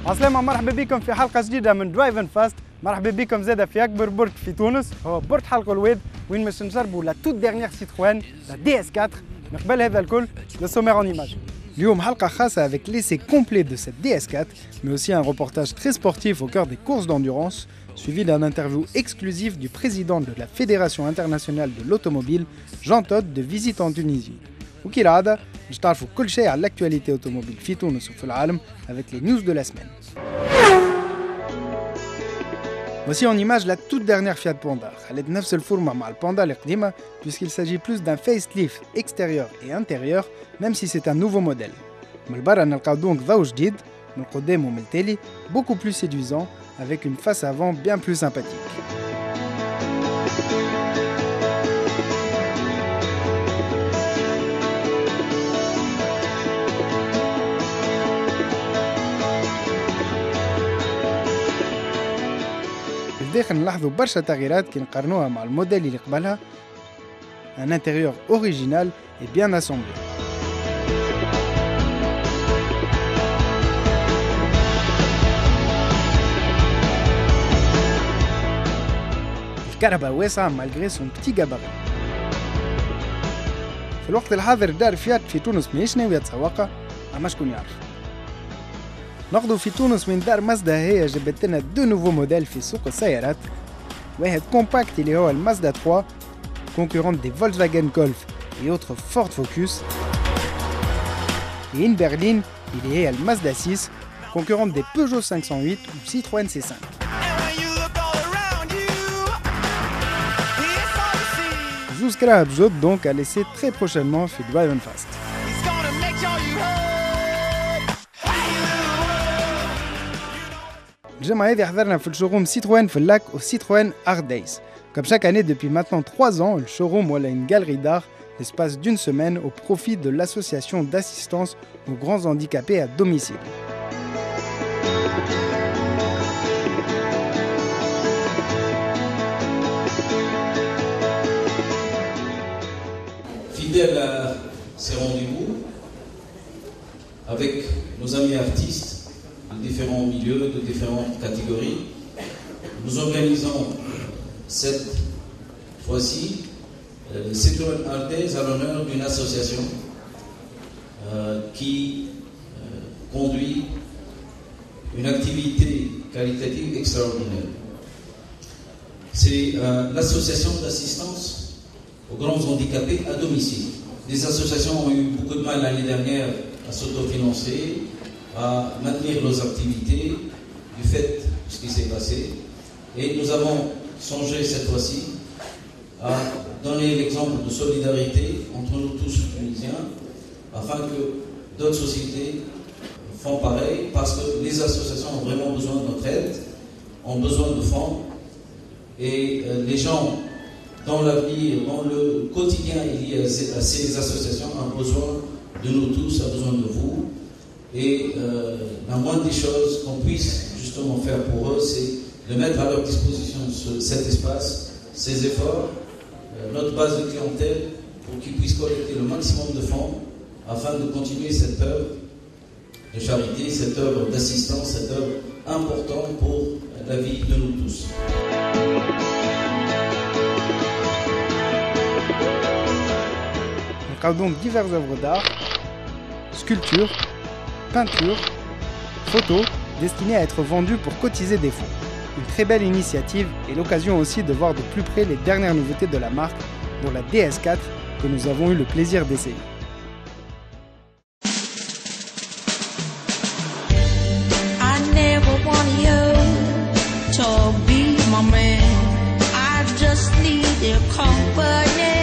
عسلامة، مرحبا بكم في حلقة جديدة من درايف اند فاست. مرحبا بكم زادة في أكبر برج في تونس، هو برج حلق الواد، وين باش نجربوا لا توت ديرنيير سيتروين لا دي اس 4. من قبل هذا الكل لو سومير اون ايماج. اليوم حلقة خاصة avec l'essai complet de cette DS4, mais aussi un reportage très sportif au cœur des courses d'endurance, suivi d'un interview exclusif du président de la Fédération internationale de l'automobile, Jean Todt, de visite en Tunisie. وكالعادة باش تعرفوا كل شيء على l'actualité automobile في تونس وفي العالم avec les news de la semaine. Voici en image la toute dernière Fiat Panda. Elle est de نفس الفورمة مع الباندا القديمة puisqu'il s'agit plus d'un facelift extérieur et intérieur, même si c'est un nouveau modèle. من البرا نلقاو دونك ضوء جديد من القدام ومن التالي, beaucoup plus séduisant avec une face avant bien plus sympathique. داخل نلاحظوا برشا تغييرات كي نقارنوها مع الموديل اللي قبلها. Un intérieur original et bien assemblé. الكهرباء واسعة malgré son petit gabarit. في الوقت الحاضر دار فيات في تونس ماهيش ناوية تسوقها، أما شكون يعرف. نقضوا في تونس وين دار مازدا هي جابت لنا دو نوفو موديل في سوق السيارات. واحد كومباكت اللي هو المازدا 3 concurrente des Volkswagen Golf et autres Ford Focus, et une berline اللي هي المازدا 6 concurrente des Peugeot 508 ou Citroën C5. Jusqu'à بجد donc à laisser très prochainement في Drive and Fast. الجمعة هذه حضرنا في الشوروم Citroën في اللاك au Citroën Art Days. Comme chaque année depuis maintenant 3 ans, le showroom voilà une galerie d'art l'espace d'une semaine au profit de l'association d'assistance aux grands handicapés à domicile. Fidèle à ces rendez-vous avec nos amis artistes de différents milieux, de différentes catégories, nous organisons cette fois-ci Citroën Art Days à l'honneur d'une association qui conduit une activité qualitative extraordinaire. C'est l'association d'assistance aux grands handicapés à domicile. Les associations ont eu beaucoup de mal l'année dernière à s'autofinancer, à maintenir nos activités du fait de ce qui s'est passé. Et nous avons songé cette fois-ci à donner l'exemple de solidarité entre nous tous tunisiens afin que d'autres sociétés font pareil parce que les associations ont vraiment besoin de notre aide, ont besoin de fonds et les gens dans l'avenir, dans le quotidien lié à ces associations ont besoin de nous tous, ont besoin de vous. Et la moindre des choses qu'on puisse justement faire pour eux, c'est de mettre à leur disposition cet espace, ces efforts, notre base de clientèle, pour qu'ils puissent collecter le maximum de fonds afin de continuer cette œuvre de charité, cette œuvre d'assistance, cette œuvre importante pour la vie de nous tous. On a donc diverses œuvres d'art, sculptures, peintures, photos destinées à être vendues pour cotiser des fonds. Une très belle initiative et l'occasion aussi de voir de plus près les dernières nouveautés de la marque, dont la DS4 que nous avons eu le plaisir d'essayer. I never want you to be my man. I just need your company.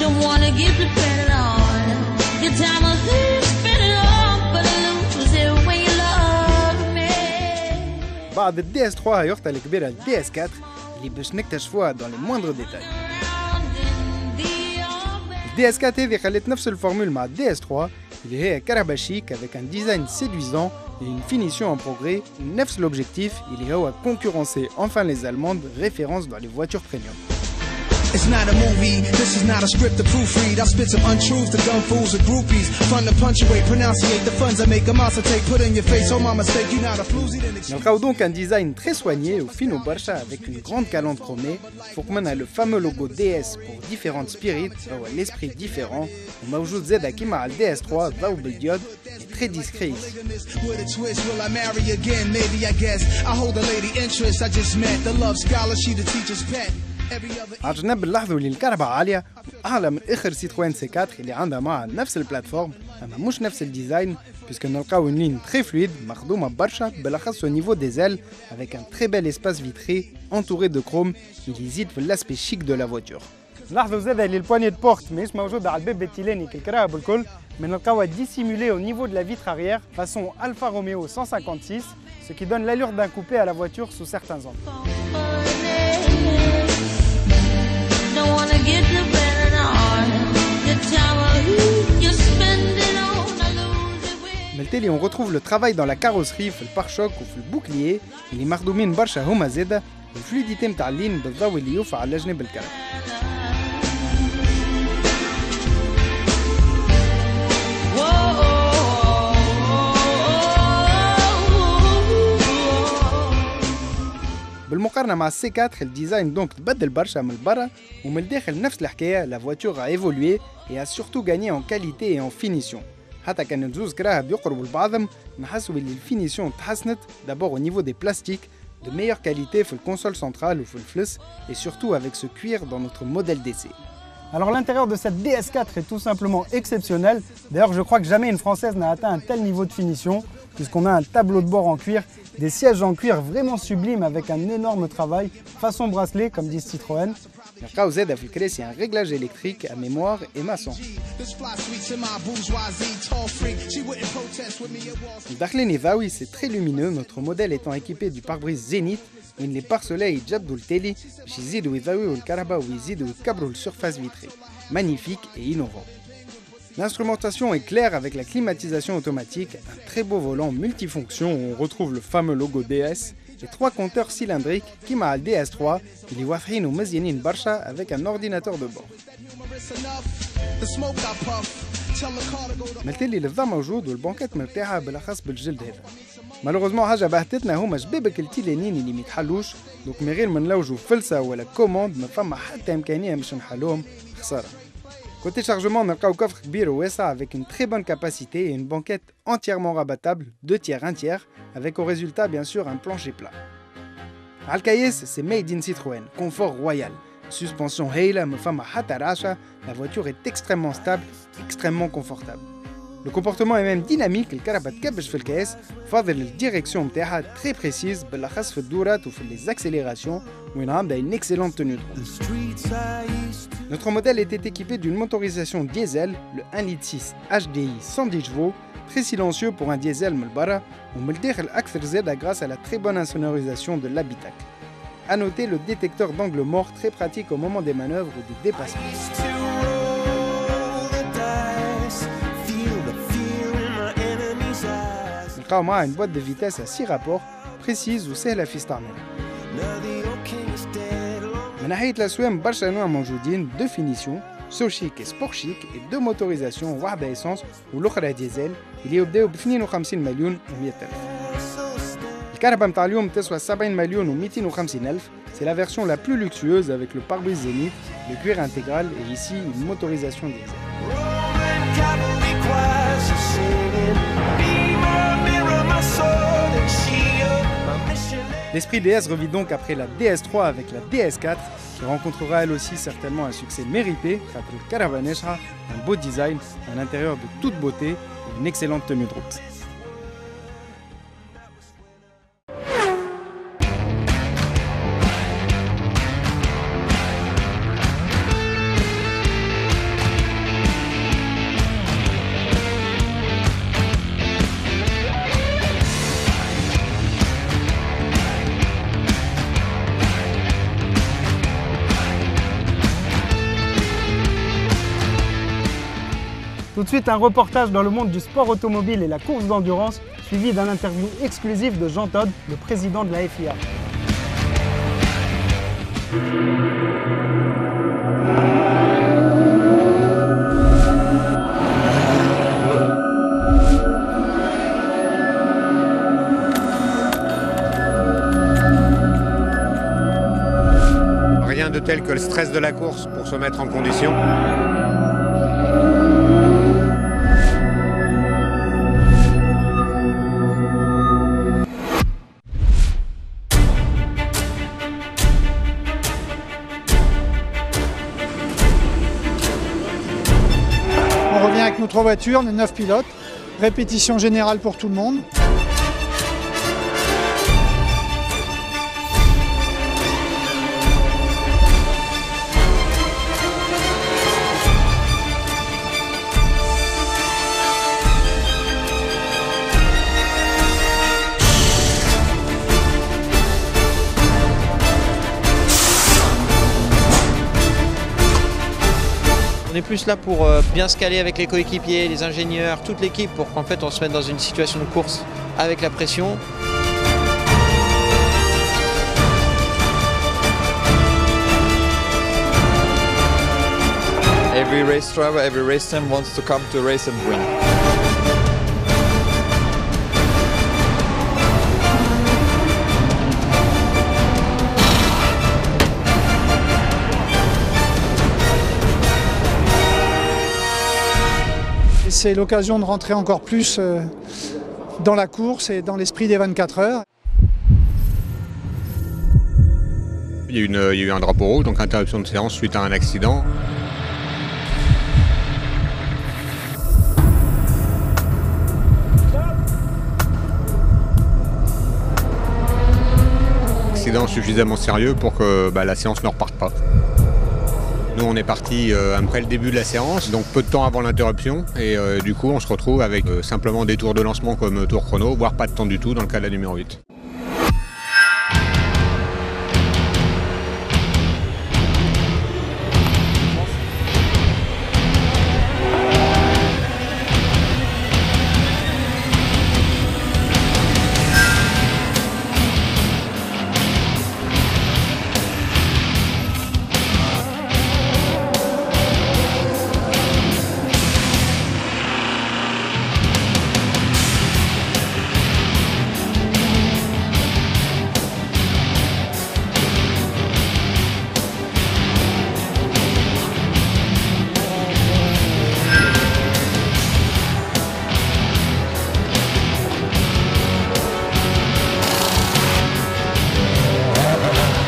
Don't wanna give the credit on your time of this. بعد الدي اس 3 هيختها الكبيرة الدي اس 4 اللي باش نكتشفوها dans les moindres détails. الدي اس 4 هذه خلت نفس الفورمول مع الدي اس 3 اللي هي كهرباء chic avec un design séduisant et une finition en progrès, نفس l'objectif اللي هو concurrencer enfin les allemandes références dans les voitures premium. It's not a movie, this is not a script to proofread. I spit some untruths to dumb fools or groupies. Fun to punctuate, pronunciate the funds I make a monster take. Put in your face, oh my mistake, you not a floozy. نلقاو donc un design très soigné au fino برشا avec une grande calandre chromée. فوق منها le fameux logo DS pour différentes spirits, هو l'esprit différent. وموجود زادا كيما على DS3 ضوء بالديود très discret ici. With a twist, will I marry again? Maybe I guess I hold a lady interest I just met. The love scholar, she the teacher's pet. عجنب نلاحظوا اللي الكهرباء عالية أعلى من آخر سيتروين سي 4 اللي عندها معها نفس البلاتفورم أما مش نفس الديزاين puisque نلقاو une ligne très fluide مخدومة برشا بالأخص au niveau des ailes avec un très bel espace vitré entouré de chrome اللي يزيد في l'aspect chic de la voiture. نلاحظوا زادا اللي البوانية بورت ماهيش موجودة على الباب التيلاني كالكراهة بالكل mais نلقاوها dissimulée au niveau de la vitre arrière façon Alfa Romeo 156 ce qui donne l'allure d'un coupé à la voiture sous certains angles. بالتالي on retrouve le travail dans la carrosserie في البار-choc وفي البوكلييه اللي مخدومين برشا هما زاده والفلويديتي نتاع اللين بالضوء اللي يوفى على جنب الكرب. بالمقارنة مع السي 4 الديزاين دونك تبدل برشا من البرا ومن الداخل نفس الحكاية la voiture a évolué et a surtout gagné en qualité et en finition. حتى كان الزوز كراها بيقربوا لبعضهم نحسوا اللي الفينيسيون تحسنت d'abord au niveau des plastiques de meilleure qualité في الكونسول centrale وفي الفلس et surtout avec ce cuir dans notre modèle d'essai. Alors l'intérieur de cette DS4 est tout simplement exceptionnel. D'ailleurs je crois que jamais une française n'a atteint un tel niveau de finition puisqu'on a un tableau de bord en cuir, des sièges en cuir vraiment sublimes avec un énorme travail, façon bracelet comme dit Citroën. نلقاو زاده في الكراسي un réglage électrique à mémoire et maçon. داخلين يضاوي c'est très lumineux, notre modèle étant équipé du pare-brise Zénith وين les pare-soleil يتجدوا التالي باش يزيدوا يضاويوا الكهرباء ويزيدوا يكبروا السيرفاس فيتري. Magnifique et innovant. L'instrumentation est claire avec la climatisation automatique, un très beau volant multifonction où on retrouve le fameux logo DS et 3 compteurs cylindriques qui m'a le DS3 اللي واضحين ومزيانين برشا avec un ordinateur de bord. مثل لي الضا موجود والبنكات مرتاحة بالأخص بالجلد هذا. مالوغوزمون حاجة بهتتنا هما جبابك التيلانين اللي ميتحلوش دوك من غير ما نلوجوا فلسة ولا كوموند ما فما حتى إمكانية باش نحلوهم خسارة. Côté chargement, on a un coffre كبير واسع avec une très bonne capacité et une banquette entièrement rabattable, 2 tiers, 1 tiers, avec au résultat bien sûr un plancher plat. Alcaïs, c'est made in Citroën, confort royal. Suspension Heila, Mfama Hataracha, la voiture est extrêmement stable, extrêmement confortable. Le comportement est même dynamique, le carabat kabesh في الكاس فاضل الديريكسيون نتاعها très précise بالاخص في الدورات وفي les accélérations وين عندها une excellente tenue de route. Notre modèle était équipé d'une motorisation diesel, le 1.6 litre HDI 110 chevaux, très silencieux pour un diesel من البرا ومن الداخل أكثر زادة grâce à la très bonne insonorisation de l'habitacle. A noter le détecteur d'angle mort très pratique au moment des manœuvres ou des dépassements. نلقاو معها une boîte de vitesse à 6 rapports précise وسهلة في استعمالها. من ناحية الأسوام برشا أنواع موجودين دو فينيسيون سو شيك سبور شيك et 2 موتوريزاسيون واحدة إيسانس والأخرى ديزل اللي يبداو ب 52 مليون و 100 ألف. الكهرباء متاع اليوم تسوى 70 مليون و 250 ألف. C'est la version la plus luxueuse avec le pare-brise Zénith, le cuir intégral et ici une motorisation diesel. L'esprit DS revit donc après la DS3 avec la DS4 qui rencontrera elle aussi certainement un succès mérité, un beau design, un intérieur de toute beauté et une excellente tenue de route. Tout de suite, un reportage dans le monde du sport automobile et la course d'endurance, suivi d'un interview exclusif de Jean Todt, le président de la FIA. de tel que le stress de la course pour se mettre en condition. On revient avec nos 3 voitures, on est 9 pilotes, répétition générale pour tout le monde. On est plus là pour bien se caler avec les coéquipiers, les ingénieurs, toute l'équipe pour qu'en fait on se mette dans une situation de course avec la pression. Every race driver, every race team wants to come to a race and win. C'est l'occasion de rentrer encore plus dans la course et dans l'esprit des 24 heures. Il y a eu un drapeau rouge, donc interruption de séance suite à un accident. Accident suffisamment sérieux pour que la séance ne reparte pas. Nous on est parti après le début de la séance, donc peu de temps avant l'interruption, et du coup on se retrouve avec simplement des tours de lancement comme tour chrono, voire pas de temps du tout dans le cas de la numéro 8.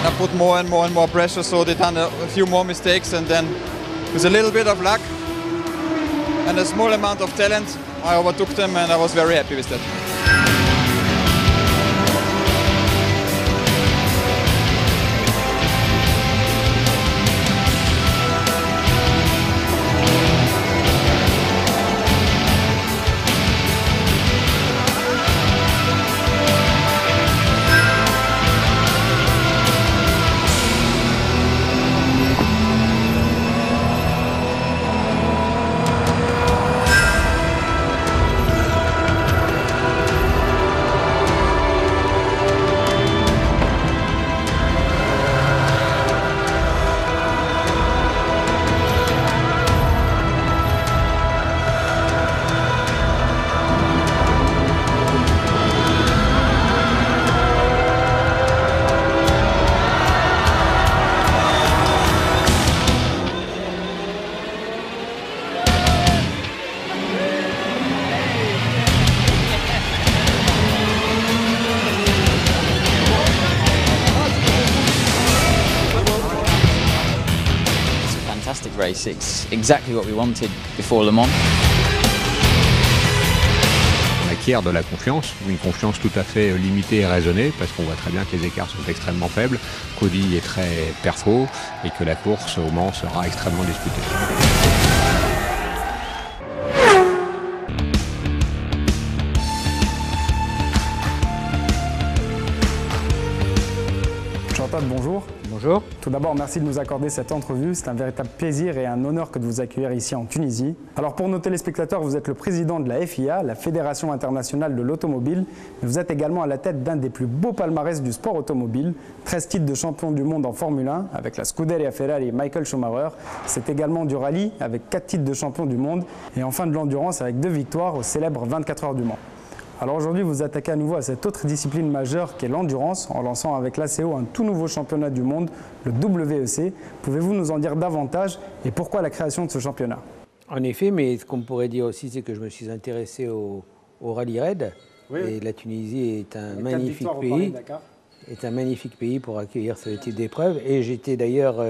I put more and more pressure, so they done a few more mistakes, and then with a little bit of luck and a small amount of talent, I overtook them and I was very happy with that. Fantastic race. It's exactly what we wanted before Le Mans. On acquiert de la confiance, une confiance tout à fait limitée et raisonnée, parce qu'on voit très bien que les écarts sont extrêmement faibles, qu'Audi est très perfo et que la course au Mans sera extrêmement disputée. Jean-Todt, bonjour. Bonjour. Tout d'abord, merci de nous accorder cette entrevue. C'est un véritable plaisir et un honneur que de vous accueillir ici en Tunisie. Alors pour nos téléspectateurs, vous êtes le président de la FIA, la Fédération internationale de l'automobile. Mais vous êtes également à la tête d'un des plus beaux palmarès du sport automobile. 13 titres de champion du monde en Formule 1 avec la Scuderia Ferrari et Michael Schumacher. C'est également du rallye avec 4 titres de champion du monde. Et enfin de l'endurance avec 2 victoires aux célèbres 24 heures du Mans. Alors aujourd'hui, vous attaquez à nouveau à cette autre discipline majeure qu'est l'endurance, en lançant avec l'ACO un tout nouveau championnat du monde, le WEC. Pouvez-vous nous en dire davantage et pourquoi la création de ce championnat? En effet, mais ce qu'on pourrait dire aussi, c'est que je me suis intéressé au rallye raid. Oui. Et la Tunisie est un magnifique pays. Est un magnifique pays pour accueillir ce type d'épreuve. Et j'étais d'ailleurs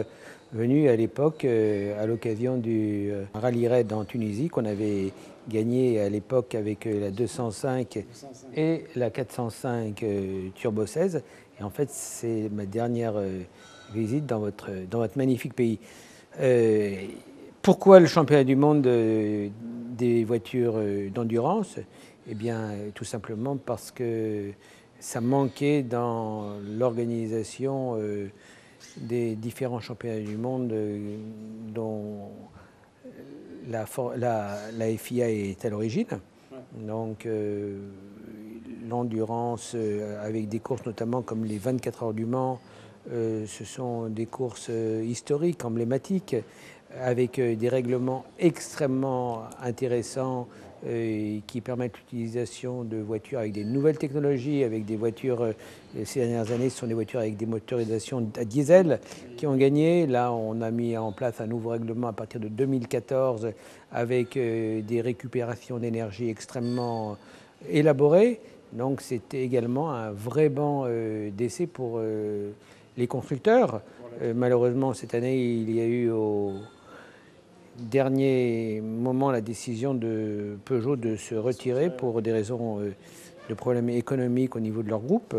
venu à l'époque, à l'occasion du rallye raid en Tunisie, qu'on avait gagné à l'époque avec la 205 et la 405 Turbo 16. Et en fait, c'est ma dernière visite dans votre magnifique pays. Pourquoi le championnat du monde des voitures d'endurance? Eh bien, tout simplement parce que ça manquait dans l'organisation des différents championnats du monde dont la FIA est à l'origine. Donc, l'endurance avec des courses notamment comme les 24 heures du Mans, ce sont des courses historiques, emblématiques, avec des règlements extrêmement intéressants qui permettent l'utilisation de voitures avec des nouvelles technologies, avec des voitures, ces dernières années, ce sont des voitures avec des motorisations à diesel qui ont gagné. Là, on a mis en place un nouveau règlement à partir de 2014 avec des récupérations d'énergie extrêmement élaborées. Donc, c'était également un vrai banc d'essai pour les constructeurs. Malheureusement, cette année, il y a eu au dernier moment la décision de Peugeot de se retirer pour des raisons de problèmes économiques au niveau de leur groupe.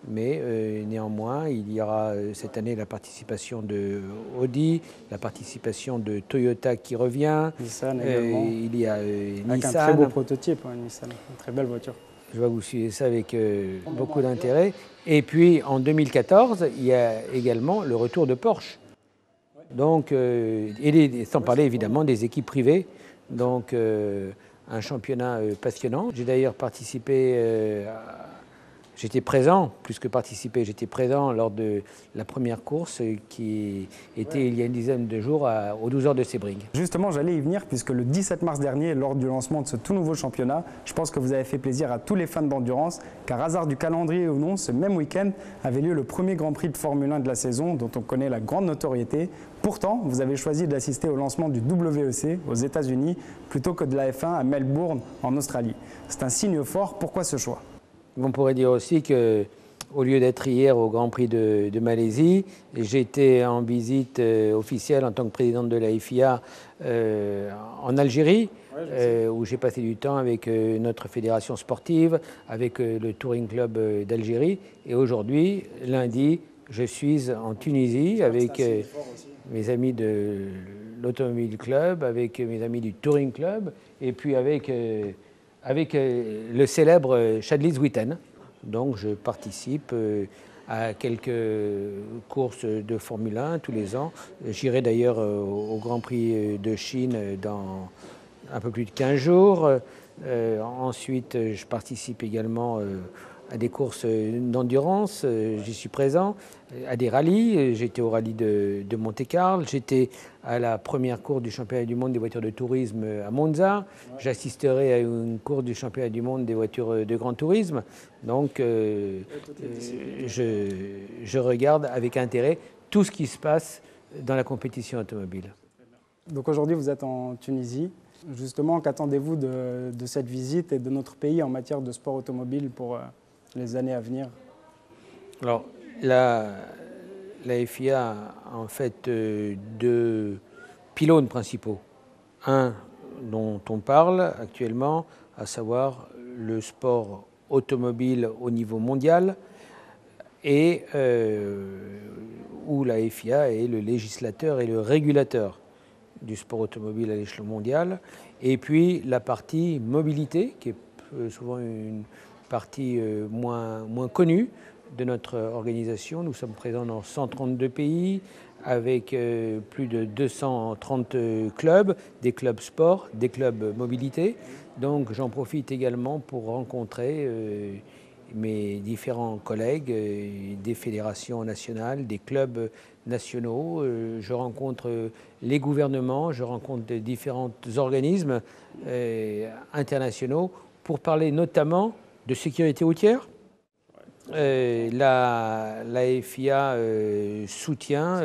Mais néanmoins, il y aura cette année la participation de Audi, la participation de Toyota qui revient. Nissan également. Il y a avec Nissan. un très beau prototype, Nissan, une très belle voiture. Je vois que vous suivez ça avec beaucoup d'intérêt. Et puis en 2014, il y a également le retour de Porsche. Donc, sans parler évidemment des équipes privées. Donc, un championnat passionnant. J'ai d'ailleurs participé, j'étais présent, plus que participé, j'étais présent lors de la première course qui était il y a une dizaine de jours aux 12 heures de Sebring. Justement, j'allais y venir puisque le 17 mars dernier, lors du lancement de ce tout nouveau championnat, je pense que vous avez fait plaisir à tous les fans d'endurance, car hasard du calendrier ou non, ce même week-end avait lieu le premier Grand Prix de Formule 1 de la saison dont on connaît la grande notoriété. Pourtant, vous avez choisi d'assister au lancement du WEC aux États-Unis plutôt que de la F1 à Melbourne en Australie. C'est un signe fort. Pourquoi ce choix? On pourrait dire aussi qu'au lieu d'être hier au Grand Prix de Malaisie, j'étais en visite officielle en tant que présidente de la FIA en Algérie, où j'ai passé du temps avec notre fédération sportive, avec le Touring Club d'Algérie. Et aujourd'hui, lundi, je suis en Tunisie avec mes amis de l'Automobile Club, avec mes amis du Touring Club, et puis avec le célèbre Chadlis Witten. Donc je participe à quelques courses de Formule 1 tous les ans. J'irai d'ailleurs au Grand Prix de Chine dans un peu plus de 15 jours. Ensuite, je participe également à des courses d'endurance, j'y suis présent, à des rallyes, j'étais au rallye de Monte-Carlo, j'étais à la première course du championnat du monde des voitures de tourisme à Monza, j'assisterai à une course du championnat du monde des voitures de grand tourisme, donc je regarde avec intérêt tout ce qui se passe dans la compétition automobile. Donc aujourd'hui vous êtes en Tunisie, justement qu'attendez-vous de cette visite et de notre pays en matière de sport automobile pour les années à venir? Alors, la FIA a en fait deux pylônes principaux. Un dont on parle actuellement, à savoir le sport automobile au niveau mondial, et où la FIA est le législateur et le régulateur du sport automobile à l'échelon mondial. Et puis la partie mobilité, qui est souvent une partie moins connue de notre organisation. Nous sommes présents dans 132 pays avec plus de 230 clubs, des clubs sport, des clubs mobilité. Donc j'en profite également pour rencontrer mes différents collègues des fédérations nationales, des clubs nationaux. Je rencontre les gouvernements, je rencontre différents organismes internationaux pour parler notamment de sécurité routière. La FIA soutient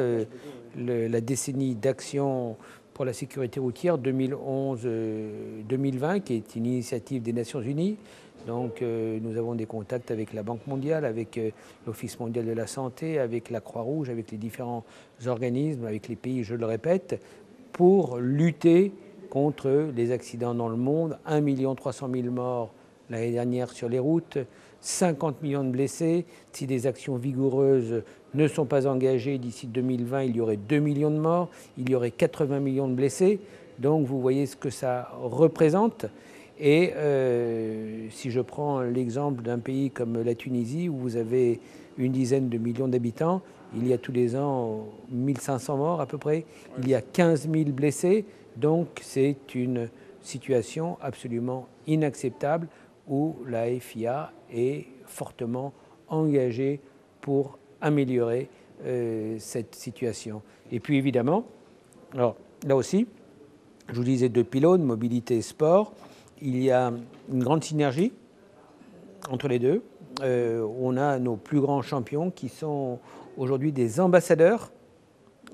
la décennie d'action pour la sécurité routière 2011-2020, qui est une initiative des Nations Unies. Donc nous avons des contacts avec la Banque mondiale, avec l'Office mondial de la santé, avec la Croix-Rouge, avec les différents organismes, avec les pays, je le répète, pour lutter contre les accidents dans le monde. 1 300 000 morts l'année dernière sur les routes, 50 millions de blessés. Si des actions vigoureuses ne sont pas engagées d'ici 2020, il y aurait 2 millions de morts, il y aurait 80 millions de blessés. Donc vous voyez ce que ça représente. Et si je prends l'exemple d'un pays comme la Tunisie, où vous avez une dizaine de millions d'habitants, il y a tous les ans 1500 morts à peu près, il y a 15 000 blessés, donc c'est une situation absolument inacceptable où la FIA est fortement engagée pour améliorer cette situation. Et puis évidemment, alors là aussi, je vous disais 2 pylônes, mobilité et sport. Il y a une grande synergie entre les deux. On a nos plus grands champions qui sont aujourd'hui des ambassadeurs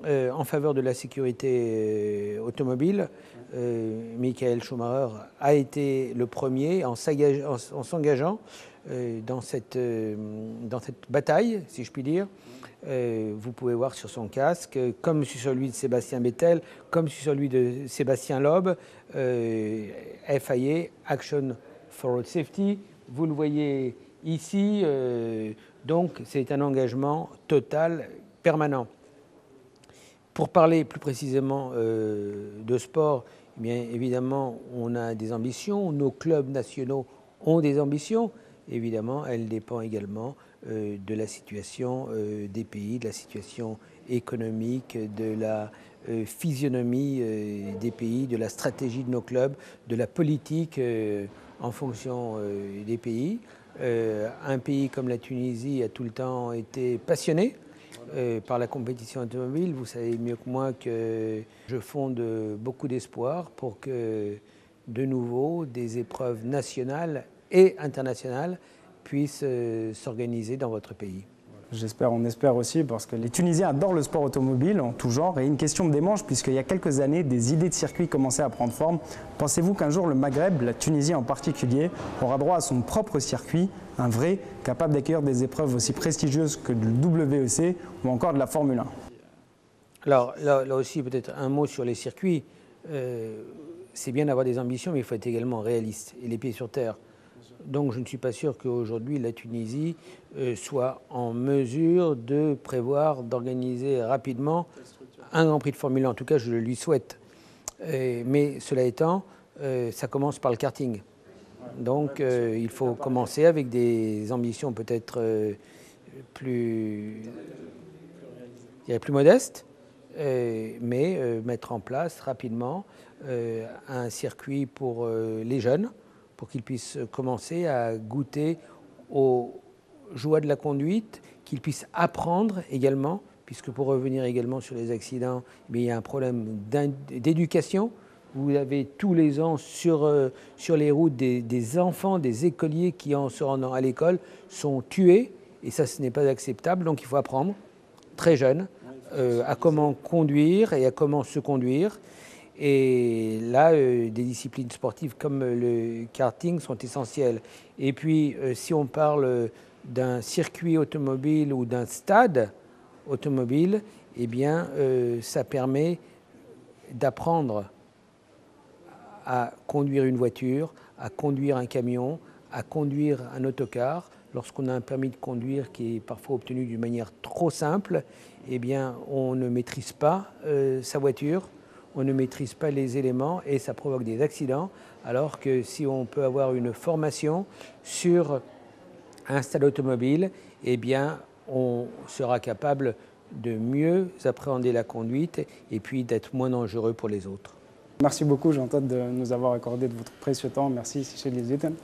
en faveur de la sécurité automobile. Michael Schumacher a été le premier en s'engageant dans cette bataille, si je puis dire. Vous pouvez voir sur son casque, comme sur celui de Sébastien Vettel, comme sur celui de Sébastien Loeb, FIA, Action for Road Safety. Vous le voyez ici, donc c'est un engagement total, permanent. Pour parler plus précisément de sport, eh bien évidemment, on a des ambitions, nos clubs nationaux ont des ambitions. Évidemment, elles dépendent également de la situation des pays, de la situation économique, de la physionomie des pays, de la stratégie de nos clubs, de la politique en fonction des pays. Un pays comme la Tunisie a tout le temps été passionné par la compétition automobile. Vous savez mieux que moi que je fonde beaucoup d'espoir pour que de nouveau des épreuves nationales et internationales puissent s'organiser dans votre pays. J'espère, on espère aussi, parce que les Tunisiens adorent le sport automobile en tout genre. Et une question me démange, puisqu'il y a quelques années, des idées de circuit commençaient à prendre forme. Pensez-vous qu'un jour, le Maghreb, la Tunisie en particulier, aura droit à son propre circuit, un vrai, capable d'accueillir des épreuves aussi prestigieuses que le WEC ou encore de la Formule 1? Alors là aussi, peut-être un mot sur les circuits. C'est bien d'avoir des ambitions, mais il faut être également réaliste et les pieds sur terre. Donc je ne suis pas sûr qu'aujourd'hui la Tunisie soit en mesure de prévoir, d'organiser rapidement un Grand Prix de Formule 1. En tout cas, je le lui souhaite. Mais cela étant, ça commence par le karting. Donc il faut commencer avec des ambitions peut-être plus modestes, mais mettre en place rapidement un circuit pour les jeunes, pour qu'ils puissent commencer à goûter aux joies de la conduite, qu'ils puissent apprendre également, puisque pour revenir également sur les accidents, il y a un problème d'éducation. Vous avez tous les ans sur les routes des enfants, des écoliers qui, en se rendant à l'école, sont tués, et ça, ce n'est pas acceptable. Donc il faut apprendre, très jeune, à comment conduire et à comment se conduire. Et là, des disciplines sportives comme le karting sont essentielles. Et puis, si on parle d'un circuit automobile ou d'un stade automobile, eh bien, ça permet d'apprendre à conduire une voiture, à conduire un camion, à conduire un autocar. Lorsqu'on a un permis de conduire qui est parfois obtenu d'une manière trop simple, eh bien, on ne maîtrise pas sa voiture. On ne maîtrise pas les éléments et ça provoque des accidents, alors que si on peut avoir une formation sur un stade automobile, eh bien, on sera capable de mieux appréhender la conduite et puis d'être moins dangereux pour les autres. Merci beaucoup, Jean-Todt, de nous avoir accordé de votre précieux temps. Merci, Sichel Liziten.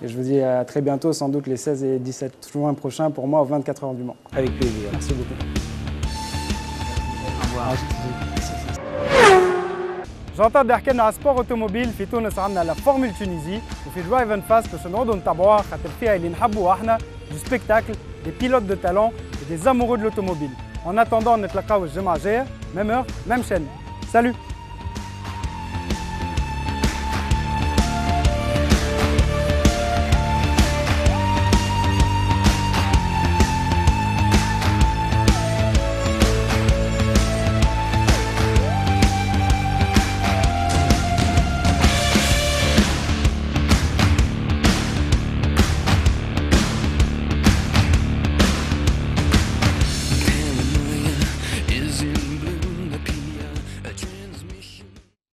Et je vous dis à très bientôt, sans doute les 16 et 17 juin prochains pour moi, aux 24 heures du Mans. Avec plaisir. Merci beaucoup. Au revoir. جنطاد حكينا على سبور اوتوموبيل في تونس عندنا لا فورمول تونيزي وفي درايف ان فاست باش نقعدوا نتابعوها خاطر فيها اللي نحبوا احنا دو سبيكتاكل دي بيلوت دو تالون دي زامورو دو لوتوموبيل. En attendant نتلاقاو الجمعة الجاية ميم اور ميم شين. سالو.